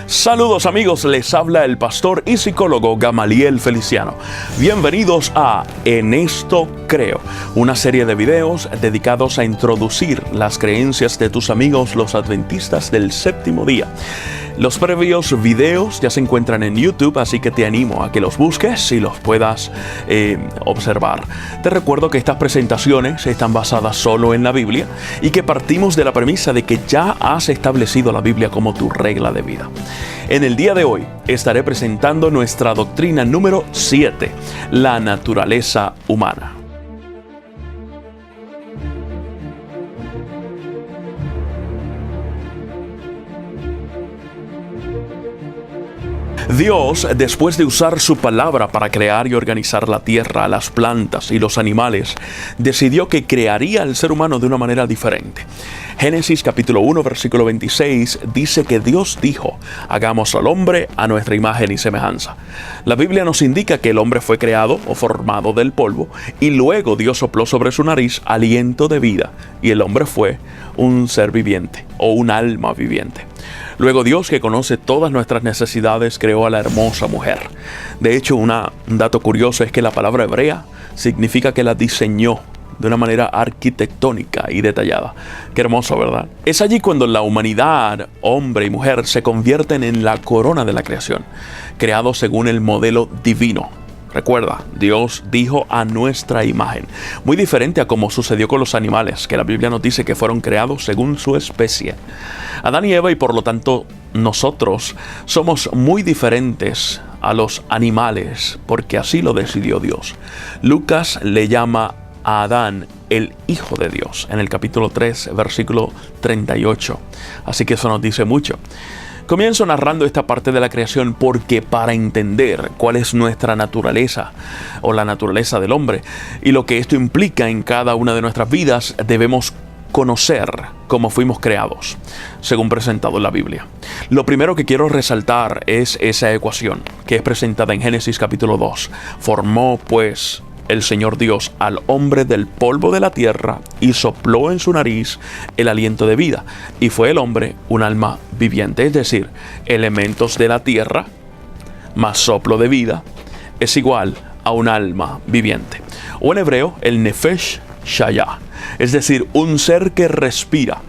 Saludos amigos, les habla el pastor y psicólogo Gamaliel Feliciano. Bienvenidos a En Esto Creo, una serie de videos dedicados a introducir las creencias de tus amigos los adventistas del séptimo día. Los previos videos ya se encuentran en YouTube, así que te animo a que los busques y los puedas observar. Te recuerdo que estas presentaciones están basadas solo en la Biblia y que partimos de la premisa de que ya has establecido la Biblia como tu regla de vida. En el día de hoy estaré presentando nuestra doctrina número 7, la naturaleza humana. Dios, después de usar su palabra para crear y organizar la tierra, las plantas y los animales, decidió que crearía al ser humano de una manera diferente. Génesis capítulo 1, versículo 26 dice que Dios dijo: hagamos al hombre a nuestra imagen y semejanza. La Biblia nos indica que el hombre fue creado o formado del polvo y luego Dios sopló sobre su nariz aliento de vida y el hombre fue un ser viviente o un alma viviente. Luego Dios, que conoce todas nuestras necesidades, creó a la hermosa mujer. De hecho, un dato curioso es que la palabra hebrea significa que la diseñó de una manera arquitectónica y detallada. Qué hermoso, ¿verdad? Es allí cuando la humanidad, hombre y mujer, se convierten en la corona de la creación, creados según el modelo divino. Recuerda, Dios dijo a nuestra imagen, muy diferente a como sucedió con los animales, que la Biblia nos dice que fueron creados según su especie. Adán y Eva, y por lo tanto nosotros, somos muy diferentes a los animales, porque así lo decidió Dios. Lucas le llama a Adán el Hijo de Dios, en el capítulo 3, versículo 38. Así que eso nos dice mucho. Comienzo narrando esta parte de la creación porque para entender cuál es nuestra naturaleza o la naturaleza del hombre y lo que esto implica en cada una de nuestras vidas, debemos conocer cómo fuimos creados, según presentado en la Biblia. Lo primero que quiero resaltar es esa ecuación que es presentada en Génesis capítulo 2. Formó pues el Señor Dios al hombre del polvo de la tierra y sopló en su nariz el aliento de vida, y fue el hombre un alma viviente. Es decir, elementos de la tierra más soplo de vida es igual a un alma viviente, o en hebreo el nefesh shaya, es decir, un ser que respira.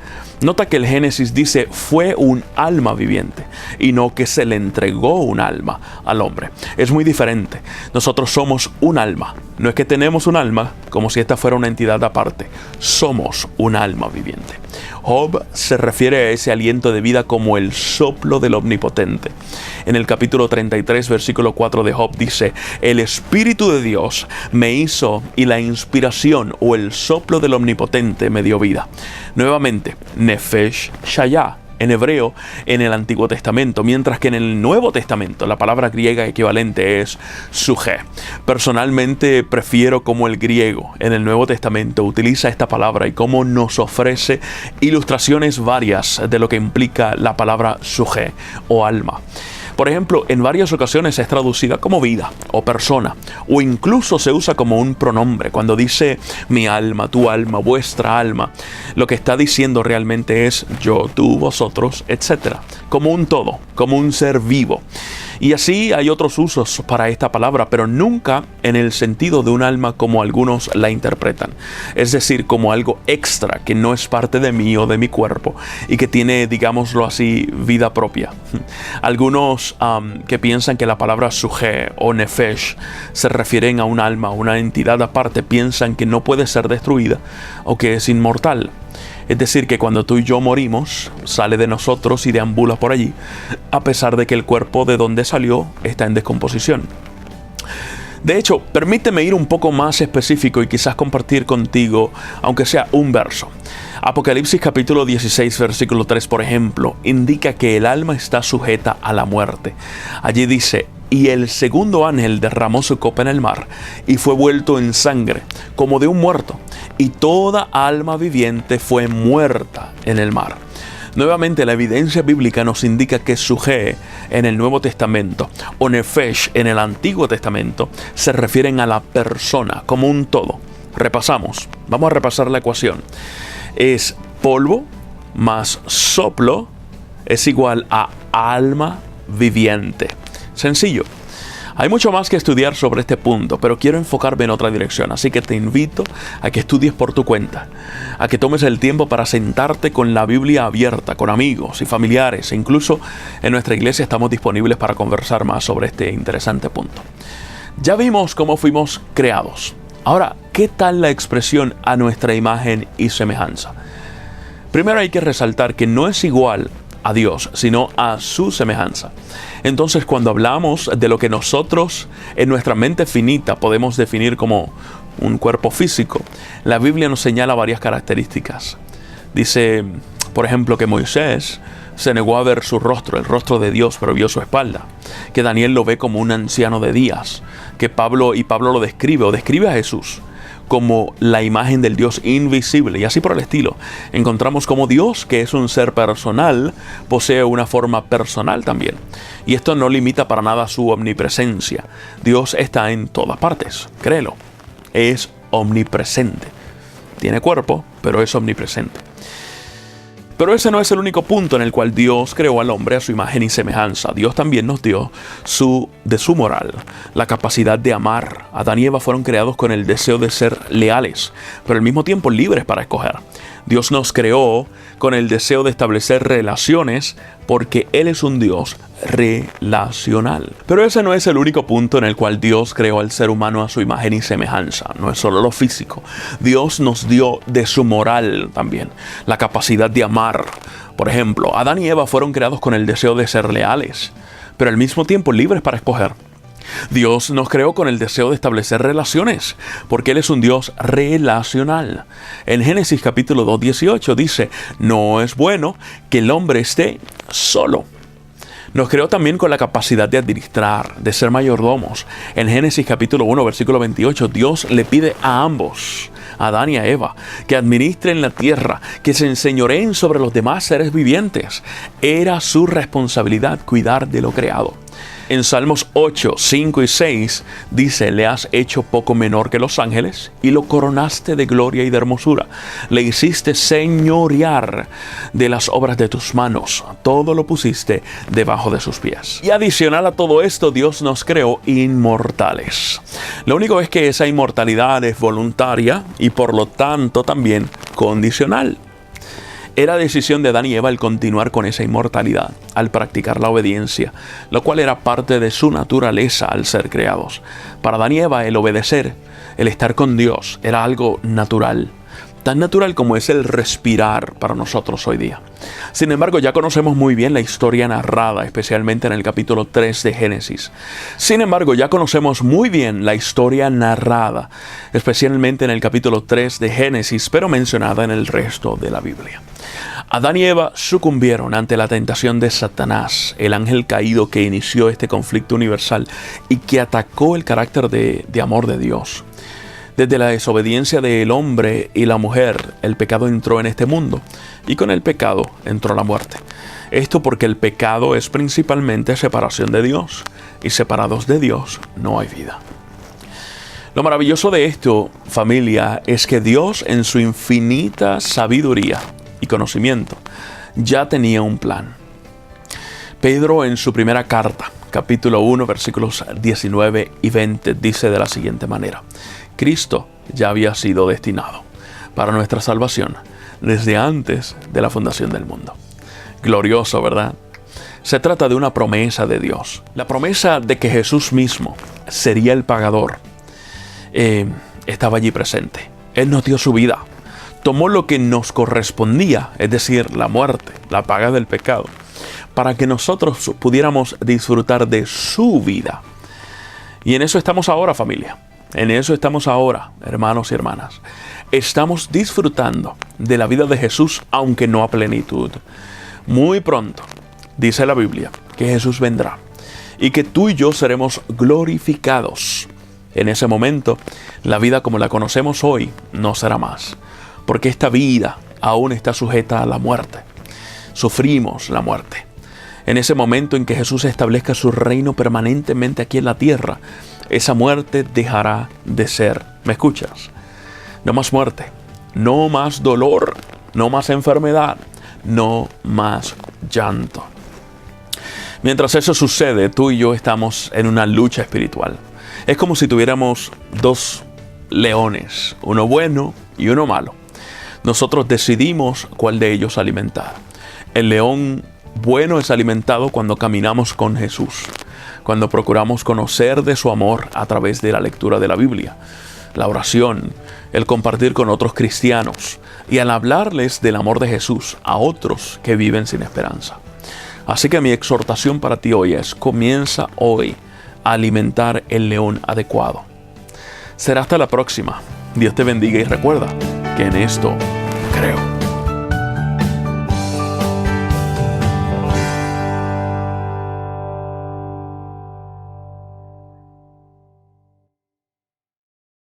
Nota que el Génesis dice fue un alma viviente y no que se le entregó un alma al hombre. Es muy diferente. Nosotros somos un alma. No es que tenemos un alma como si esta fuera una entidad aparte. Somos un alma viviente. Job se refiere a ese aliento de vida como el soplo del Omnipotente. En el capítulo 33, versículo 4 de Job dice: el Espíritu de Dios me hizo y la inspiración o el soplo del Omnipotente me dio vida. Nuevamente, Nefesh Shaya en hebreo en el Antiguo Testamento, mientras que en el Nuevo Testamento la palabra griega equivalente es suje. Personalmente prefiero cómo el griego en el Nuevo Testamento utiliza esta palabra y cómo nos ofrece ilustraciones varias de lo que implica la palabra suje o alma. Por ejemplo, en varias ocasiones es traducida como vida o persona, o incluso se usa como un pronombre. Cuando dice mi alma, tu alma, vuestra alma, lo que está diciendo realmente es yo, tú, vosotros, etc. Como un todo, como un ser vivo. Y así hay otros usos para esta palabra, pero nunca en el sentido de un alma como algunos la interpretan. Es decir, como algo extra que no es parte de mí o de mi cuerpo y que tiene, digámoslo así, vida propia. Algunos que piensan que la palabra suje o nefesh se refieren a un alma, una entidad aparte, piensan que no puede ser destruida o que es inmortal. Es decir, que cuando tú y yo morimos, sale de nosotros y deambula por allí, a pesar de que el cuerpo de donde salió está en descomposición. De hecho, permíteme ir un poco más específico y quizás compartir contigo, aunque sea un verso. Apocalipsis capítulo 16, versículo 3, por ejemplo, indica que el alma está sujeta a la muerte. Allí dice: y el segundo ángel derramó su copa en el mar, y fue vuelto en sangre, como de un muerto, y toda alma viviente fue muerta en el mar. Nuevamente, la evidencia bíblica nos indica que suje en el Nuevo Testamento o nefesh en el Antiguo Testamento se refieren a la persona como un todo. Repasamos, vamos a repasar la ecuación. Es polvo más soplo es igual a alma viviente. Sencillo. Hay mucho más que estudiar sobre este punto, pero quiero enfocarme en otra dirección, así que te invito a que estudies por tu cuenta, a que tomes el tiempo para sentarte con la Biblia abierta, con amigos y familiares, e incluso en nuestra iglesia estamos disponibles para conversar más sobre este interesante punto. Ya vimos cómo fuimos creados. Ahora, ¿qué tal la expresión a nuestra imagen y semejanza? Primero hay que resaltar que no es igual a Dios, sino a su semejanza. Entonces, cuando hablamos de lo que nosotros en nuestra mente finita podemos definir como un cuerpo físico, la Biblia nos señala varias características. Dice, por ejemplo, que Moisés se negó a ver su rostro, el rostro de Dios, pero vio su espalda. Que Daniel lo ve como un anciano de días. Que Pablo lo describe a Jesús como la imagen del Dios invisible, y así por el estilo. Encontramos como Dios, que es un ser personal, posee una forma personal también. Y esto no limita para nada su omnipresencia. Dios está en todas partes, créelo. Es omnipresente. Tiene cuerpo, pero es omnipresente. Pero ese no es el único punto en el cual Dios creó al hombre a su imagen y semejanza. Dios también nos dio de su moral, la capacidad de amar. Adán y Eva fueron creados con el deseo de ser leales, pero al mismo tiempo libres para escoger. Dios nos creó con el deseo de establecer relaciones porque Él es un Dios relacional. Pero ese no es el único punto en el cual Dios creó al ser humano a su imagen y semejanza. No es solo lo físico. Dios nos dio de su moral también, la capacidad de amar. Por ejemplo, Adán y Eva fueron creados con el deseo de ser leales, pero al mismo tiempo libres para escoger. Dios nos creó con el deseo de establecer relaciones, porque Él es un Dios relacional. En Génesis capítulo 2, 18 dice, no es bueno que el hombre esté solo. Nos creó también con la capacidad de administrar, de ser mayordomos. En Génesis capítulo 1, versículo 28, Dios le pide a ambos, a Adán y a Eva, que administren la tierra, que se enseñoreen sobre los demás seres vivientes. Era su responsabilidad cuidar de lo creado. En Salmos 8, 5 y 6 dice, le has hecho poco menor que los ángeles y lo coronaste de gloria y de hermosura. Le hiciste señorear de las obras de tus manos. Todo lo pusiste debajo de sus pies. Y adicional a todo esto, Dios nos creó inmortales. Lo único es que esa inmortalidad es voluntaria y por lo tanto también condicional. Era decisión de Adán y Eva el continuar con esa inmortalidad, al practicar la obediencia, lo cual era parte de su naturaleza al ser creados. Para Adán y Eva el obedecer, el estar con Dios, era algo natural, tan natural como es el respirar para nosotros hoy día. Sin embargo, ya conocemos muy bien la historia narrada, especialmente en el capítulo 3 de Génesis. Sin embargo, ya conocemos muy bien la historia narrada, especialmente en el capítulo 3 de Génesis, pero mencionada en el resto de la Biblia. Adán y Eva sucumbieron ante la tentación de Satanás, el ángel caído que inició este conflicto universal y que atacó el carácter de amor de Dios. Desde la desobediencia del hombre y la mujer, el pecado entró en este mundo y con el pecado entró la muerte. Esto porque el pecado es principalmente separación de Dios y separados de Dios no hay vida. Lo maravilloso de esto, familia, es que Dios en su infinita sabiduría y conocimiento ya tenía un plan. Pedro en su primera carta, capítulo 1, versículos 19 y 20, dice de la siguiente manera: Cristo ya había sido destinado para nuestra salvación desde antes de la fundación del mundo. Glorioso, ¿verdad? Se trata de una promesa de Dios. La promesa de que Jesús mismo sería el pagador estaba allí presente. Él nos dio su vida. Tomó lo que nos correspondía, es decir, la muerte, la paga del pecado, para que nosotros pudiéramos disfrutar de su vida. Y en eso estamos ahora, familia. En eso estamos ahora, hermanos y hermanas. Estamos disfrutando de la vida de Jesús, aunque no a plenitud. Muy pronto, dice la Biblia, que Jesús vendrá y que tú y yo seremos glorificados. En ese momento, la vida como la conocemos hoy no será más, porque esta vida aún está sujeta a la muerte. Sufrimos la muerte. En ese momento en que Jesús establezca su reino permanentemente aquí en la tierra, esa muerte dejará de ser. ¿Me escuchas? No más muerte, no más dolor, no más enfermedad, no más llanto. Mientras eso sucede, tú y yo estamos en una lucha espiritual. Es como si tuviéramos dos leones, uno bueno y uno malo. Nosotros decidimos cuál de ellos alimentar. El león bueno es alimentado cuando caminamos con Jesús, cuando procuramos conocer de su amor a través de la lectura de la Biblia, la oración, el compartir con otros cristianos y al hablarles del amor de Jesús a otros que viven sin esperanza. Así que mi exhortación para ti hoy es: comienza hoy a alimentar el león adecuado. Será hasta la próxima. Dios te bendiga y recuerda que en esto creo.